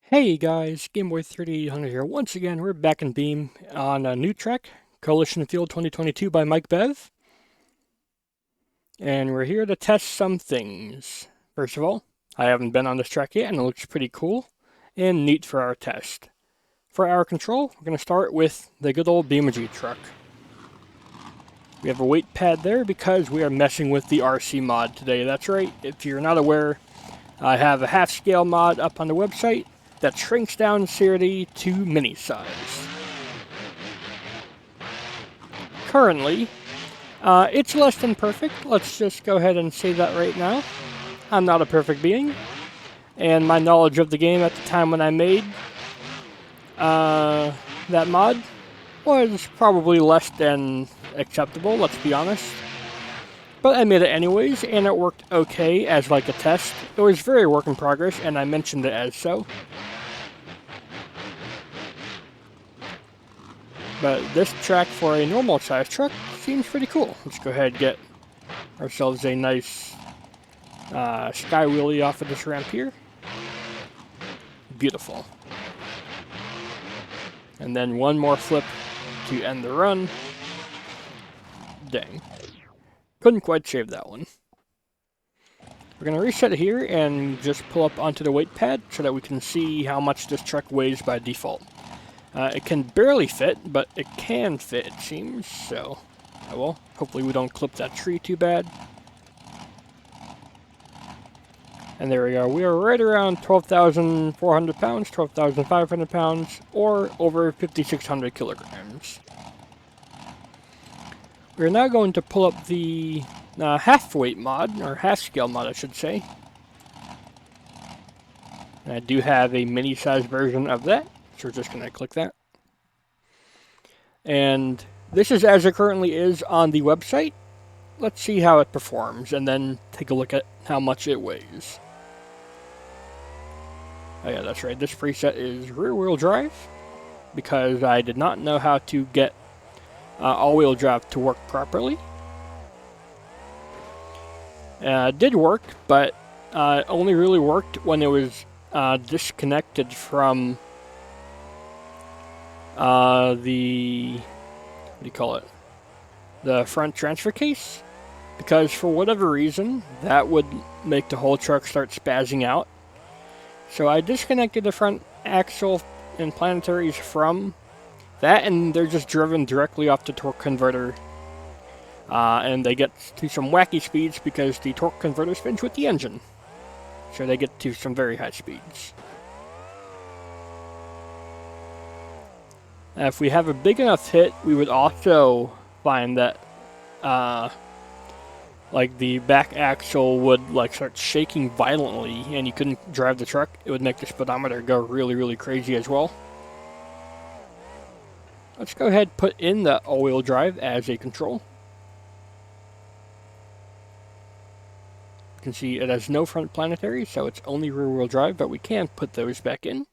Hey guys, GameBoy3800 here. Once again, we're back in Beam on a new track, Coalition Field 2022 by Mike Bev. And we're here to test some things. First of all, I haven't been on this track yet, and it looks pretty cool and neat for our test. For our control, we're going to start with the good old BeamNG truck. We have a weight pad there because we are messing with the RC mod today. That's right, if you're not aware, I have a Halfscale mod up on the website that shrinks down CRD to mini size. Currently, it's less than perfect. Let's just go ahead and say that right now. I'm not a perfect being, and my knowledge of the game at the time when I made that mod was probably less than acceptable, let's be honest. But I made it anyways, and it worked okay as like a test. It was very work in progress, and I mentioned it as so. But this track for a normal size truck seems pretty cool. Let's go ahead and get ourselves a nice sky wheelie off of this ramp here. Beautiful. And then one more flip to end the run. Dang. Couldn't quite save that one. We're going to reset it here and just pull up onto the weight pad so that we can see how much this truck weighs by default. It can barely fit, but it can fit, it seems, so, well, hopefully we don't clip that tree too bad. And there we go, we are right around 12,400 pounds, 12,500 pounds, or over 5,600 kilograms. We're now going to pull up the half-weight mod, or half-scale mod, I should say. And I do have a mini-sized version of that. So we're just going to click that. And this is as it currently is on the website. Let's see how it performs and then take a look at how much it weighs. Oh yeah, that's right. This preset is rear-wheel drive because I did not know how to get all-wheel drive to work properly. It did work, but it only really worked when it was disconnected from the front transfer case, because for whatever reason that would make the whole truck start spazzing out. So I disconnected the front axle and planetaries from that, and they're just driven directly off the torque converter, and they get to some wacky speeds because the torque converter spins with the engine, so they get to some very high speeds. If we have a big enough hit, we would also find that, like the back axle would like start shaking violently, and you couldn't drive the truck. It would make the speedometer go really, really crazy as well. Let's go ahead and put in the all-wheel drive as a control. You can see it has no front planetary, so it's only rear-wheel drive, but we can put those back in.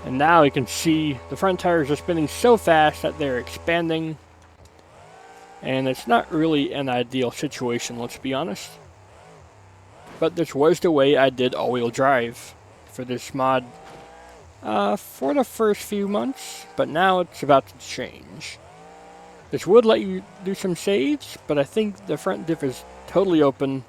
And now you can see the front tires are spinning so fast that they're expanding. And it's not really an ideal situation, let's be honest. But this was the way I did all-wheel drive for this mod for the first few months, but now it's about to change. This would let you do some saves, but I think the front diff is totally open,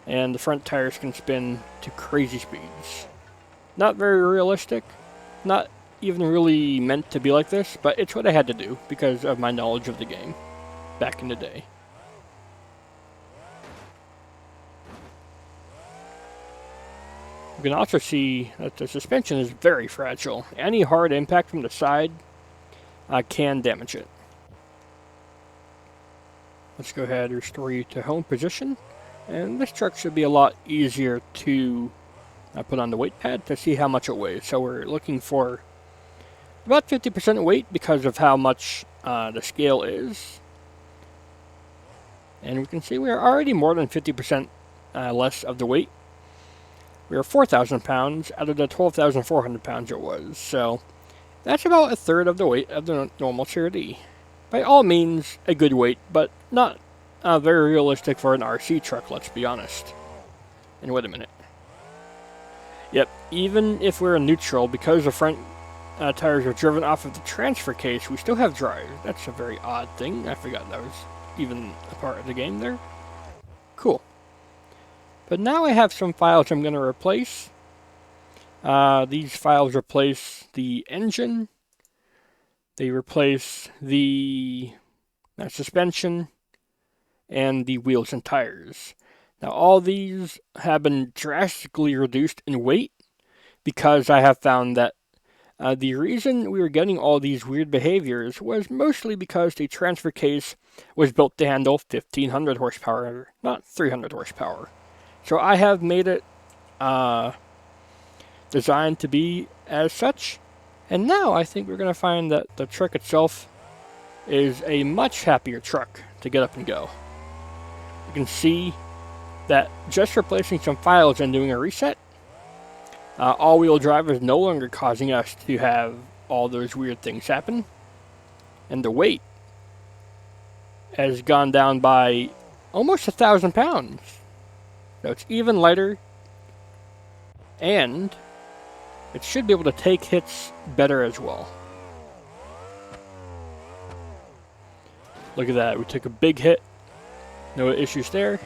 and the front tires can spin to crazy speeds. Not very realistic. Not even really meant to be like this, but it's what I had to do because of my knowledge of the game back in the day. You can also see that the suspension is very fragile. Any hard impact from the side can damage it. Let's go ahead and restore you to home position. And this truck should be a lot easier to put on the weight pad to see how much it weighs. So we're looking for about 50% weight because of how much the scale is. And we can see we are already more than 50% less of the weight. We are 4,000 pounds out of the 12,400 pounds it was. So that's about a third of the weight of the normal CRD. By all means, a good weight, but not very realistic for an RC truck, let's be honest. And wait a minute. Yep, even if we're in neutral, because the front tires are driven off of the transfer case, we still have drive. That's a very odd thing. I forgot that was even a part of the game there. Cool. But now I have some files I'm going to replace. These files replace the engine. They replace the suspension and the wheels and tires. Now all these have been drastically reduced in weight because I have found that the reason we were getting all these weird behaviors was mostly because the transfer case was built to handle 1500 horsepower, not 300 horsepower. So I have made it designed to be as such. And now I think we're going to find that the truck itself is a much happier truck to get up and go. You can see that just replacing some files and doing a reset, all-wheel drive is no longer causing us to have all those weird things happen. And the weight has gone down by almost 1,000 pounds. So it's even lighter, and it should be able to take hits better as well. Look at that, we took a big hit. No issues there.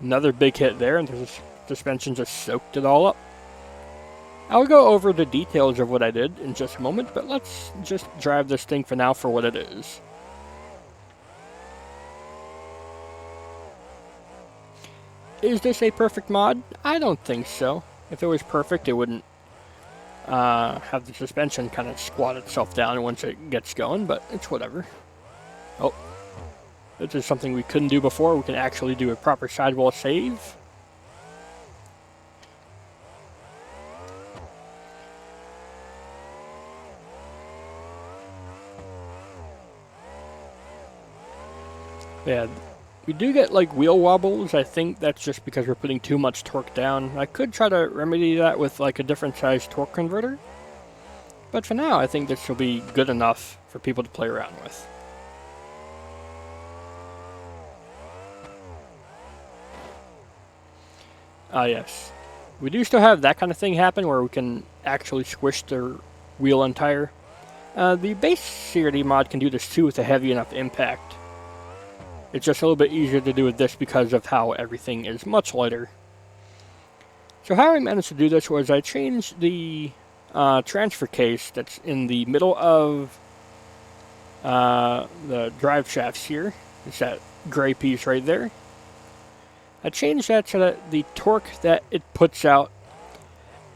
Another big hit there, and the suspension just soaked it all up. I'll go over the details of what I did in just a moment, but let's just drive this thing for now for what it is. Is this a perfect mod? I don't think so. If it was perfect, it wouldn't have the suspension kind of squat itself down once it gets going, but it's whatever. Oh, this is something we couldn't do before. We can actually do a proper sidewall save. Yeah, we do get like wheel wobbles. I think that's just because we're putting too much torque down. I could try to remedy that with like a different size torque converter. But for now, I think this will be good enough for people to play around with. Yes. We do still have that kind of thing happen where we can actually squish the wheel and tire. The base CRD mod can do this too with a heavy enough impact. It's just a little bit easier to do with this because of how everything is much lighter. So how I managed to do this was I changed the transfer case that's in the middle of the drive shafts here. It's that gray piece right there. I changed that so that the torque that it puts out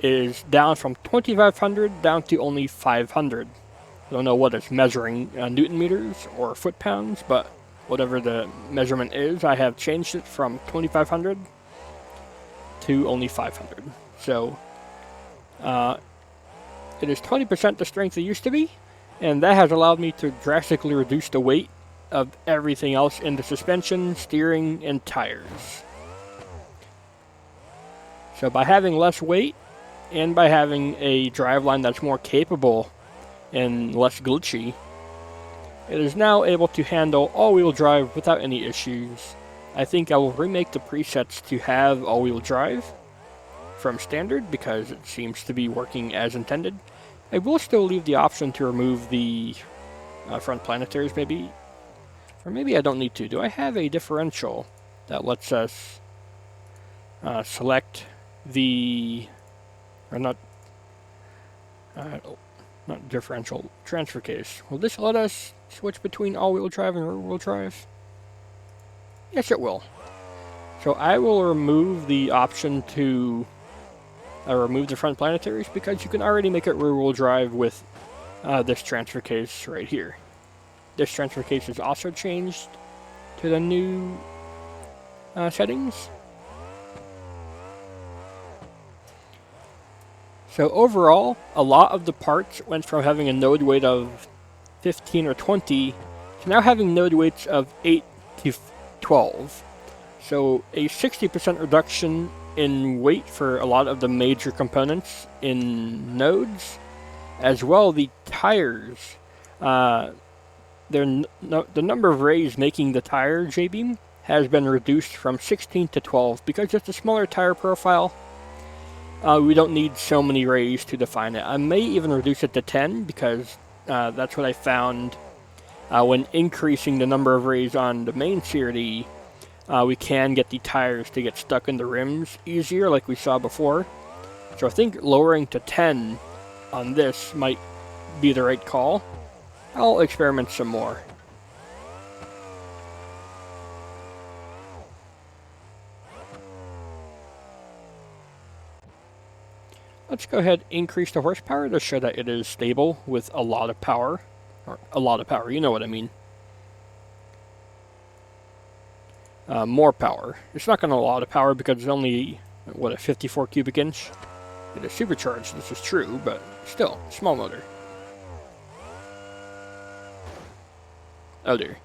is down from 2500 down to only 500. I don't know what it's measuring, Newton meters or foot pounds, but whatever the measurement is, I have changed it from 2500 to only 500. So it is 20% the strength it used to be, and that has allowed me to drastically reduce the weight of everything else in the suspension, steering, and tires. So by having less weight and by having a driveline that's more capable and less glitchy, it is now able to handle all-wheel drive without any issues. I think I will remake the presets to have all-wheel drive from standard because it seems to be working as intended. I will still leave the option to remove the front planetaries maybe, or maybe I don't need to. Do I have a differential that lets us select the, or not differential, transfer case? Will this let us switch between all-wheel drive and rear-wheel drive? Yes, it will. So I will remove the option to remove the front planetaries because you can already make it rear-wheel drive with this transfer case right here. This transfer case is also changed to the new settings. So overall, a lot of the parts went from having a node weight of 15 or 20 to now having node weights of 8 to 12. So a 60% reduction in weight for a lot of the major components in nodes. As well, the tires, the number of rays making the tire J-beam has been reduced from 16 to 12 because it's a smaller tire profile. We don't need so many rays to define it. I may even reduce it to 10 because that's what I found when increasing the number of rays on the main CRD. We can get the tires to get stuck in the rims easier like we saw before. So I think lowering to 10 on this might be the right call. I'll experiment some more. Let's go ahead and increase the horsepower to show that it is stable with a lot of power. Or a lot of power, you know what I mean. More power. It's not going to a lot of power because it's only, what, a 54 cubic inch? It is supercharged, this is true, but still, small motor. Oh dear.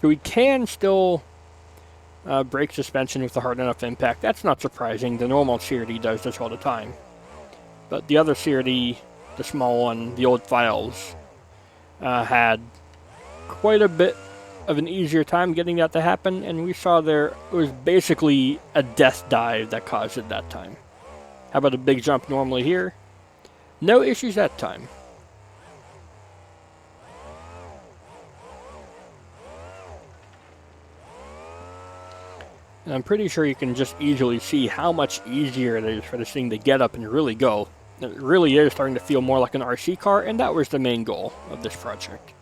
So we can still brake suspension with a hard enough impact. That's not surprising. The normal CRD does this all the time. But the other CRD, the small one, the old files, had quite a bit of an easier time getting that to happen, and we saw there it was basically a death dive that caused it that time. How about a big jump normally here? No issues that time. And I'm pretty sure you can just easily see how much easier it is for this thing to get up and really go. It really is starting to feel more like an RC car, and that was the main goal of this project.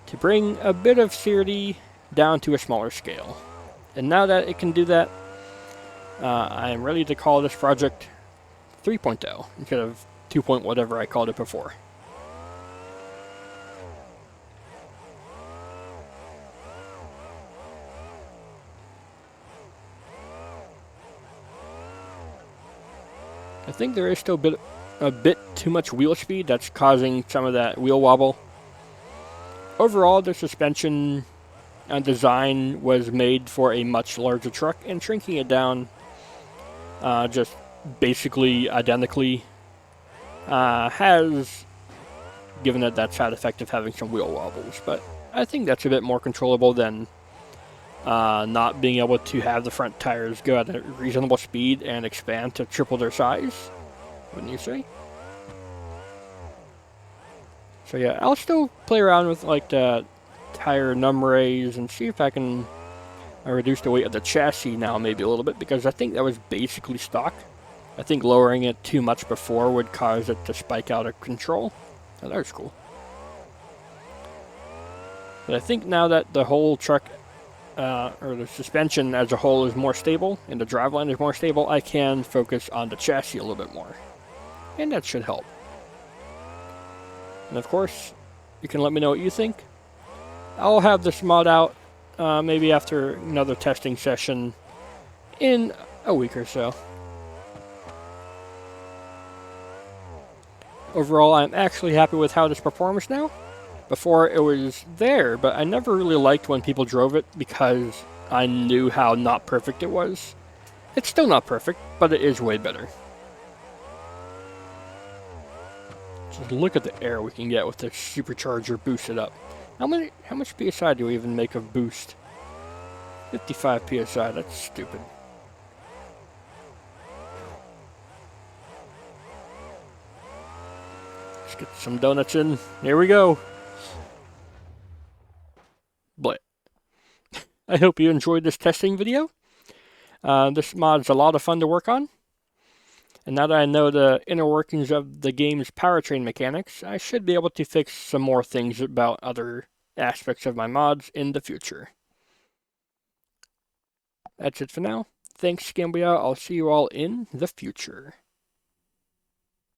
To bring a bit of CRD down to a smaller scale. And now that it can do that, I am ready to call this project 3.0 instead of 2. Whatever I called it before. I think there is still a bit too much wheel speed that's causing some of that wheel wobble. Overall, the suspension design was made for a much larger truck, and shrinking it down just basically identically has given it that side effect of having some wheel wobbles. But I think that's a bit more controllable than not being able to have the front tires go at a reasonable speed and expand to triple their size, wouldn't you say? So yeah, I'll still play around with like the tire numbers and see if I can reduce the weight of the chassis now maybe a little bit, because I think that was basically stock. I think lowering it too much before would cause it to spike out of control. Oh, that was cool. But I think now that the whole truck or the suspension as a whole is more stable and the driveline is more stable, I can focus on the chassis a little bit more. And that should help. And of course, you can let me know what you think. I'll have this mod out maybe after another testing session in a week or so. Overall, I'm actually happy with how this performs now. Before it was there, but I never really liked when people drove it because I knew how not perfect it was. It's still not perfect, but it is way better. Just look at the air we can get with the supercharger boosted up. How much PSI do we even make of boost? 55 PSI, that's stupid. Let's get some donuts in. Here we go. But I hope you enjoyed this testing video. This mod's a lot of fun to work on. And now that I know the inner workings of the game's powertrain mechanics, I should be able to fix some more things about other aspects of my mods in the future. That's it for now. Thanks, Gambia. I'll see you all in the future.